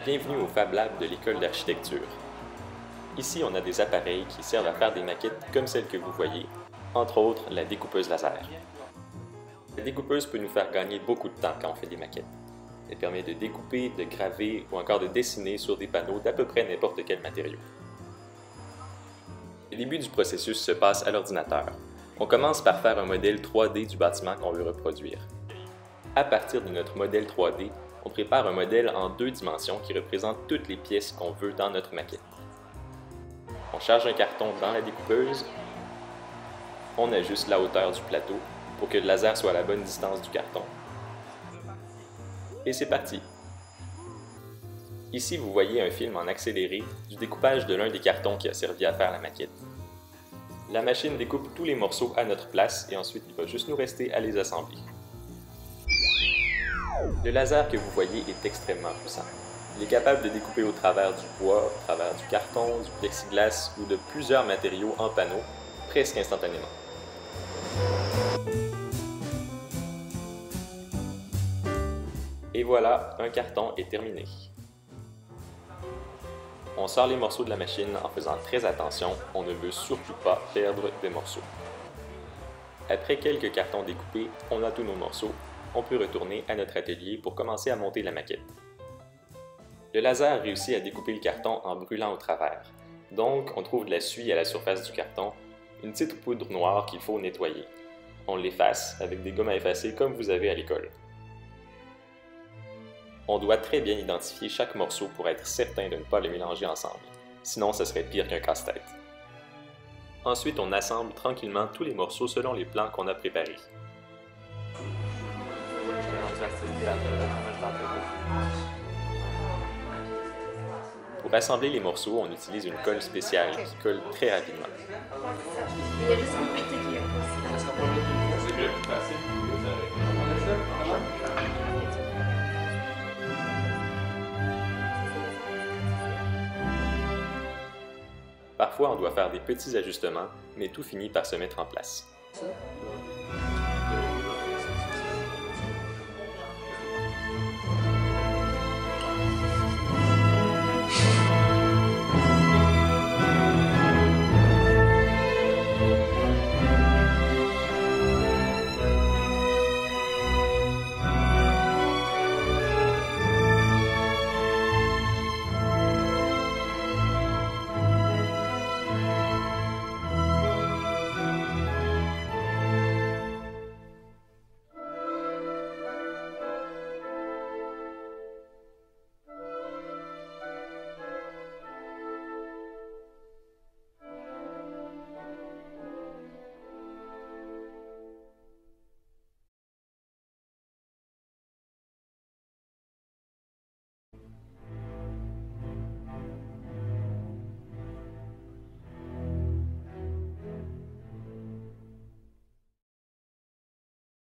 Bienvenue au Fab Lab de l'école d'architecture. Ici, on a des appareils qui servent à faire des maquettes comme celles que vous voyez, entre autres la découpeuse laser. La découpeuse peut nous faire gagner beaucoup de temps quand on fait des maquettes. Elle permet de découper, de graver ou encore de dessiner sur des panneaux d'à peu près n'importe quel matériau. Le début du processus se passe à l'ordinateur. On commence par faire un modèle 3D du bâtiment qu'on veut reproduire. À partir de notre modèle 3D, on prépare un modèle en 2 dimensions qui représente toutes les pièces qu'on veut dans notre maquette. On charge un carton dans la découpeuse, on ajuste la hauteur du plateau pour que le laser soit à la bonne distance du carton. Et c'est parti! Ici, vous voyez un film en accéléré du découpage de l'un des cartons qui a servi à faire la maquette. La machine découpe tous les morceaux à notre place et ensuite il va juste nous rester à les assembler. Le laser que vous voyez est extrêmement puissant. Il est capable de découper au travers du bois, au travers du carton, du plexiglas ou de plusieurs matériaux en panneaux, presque instantanément. Et voilà, un carton est terminé. On sort les morceaux de la machine en faisant très attention, on ne veut surtout pas perdre des morceaux. Après quelques cartons découpés, on a tous nos morceaux. On peut retourner à notre atelier pour commencer à monter la maquette. Le laser réussit à découper le carton en brûlant au travers. Donc, on trouve de la suie à la surface du carton, une petite poudre noire qu'il faut nettoyer. On l'efface avec des gommes à effacer comme vous avez à l'école. On doit très bien identifier chaque morceau pour être certain de ne pas les mélanger ensemble. Sinon, ce serait pire qu'un casse-tête. Ensuite, on assemble tranquillement tous les morceaux selon les plans qu'on a préparés. Pour assembler les morceaux, on utilise une colle spéciale qui colle très rapidement. Parfois, on doit faire des petits ajustements, mais tout finit par se mettre en place.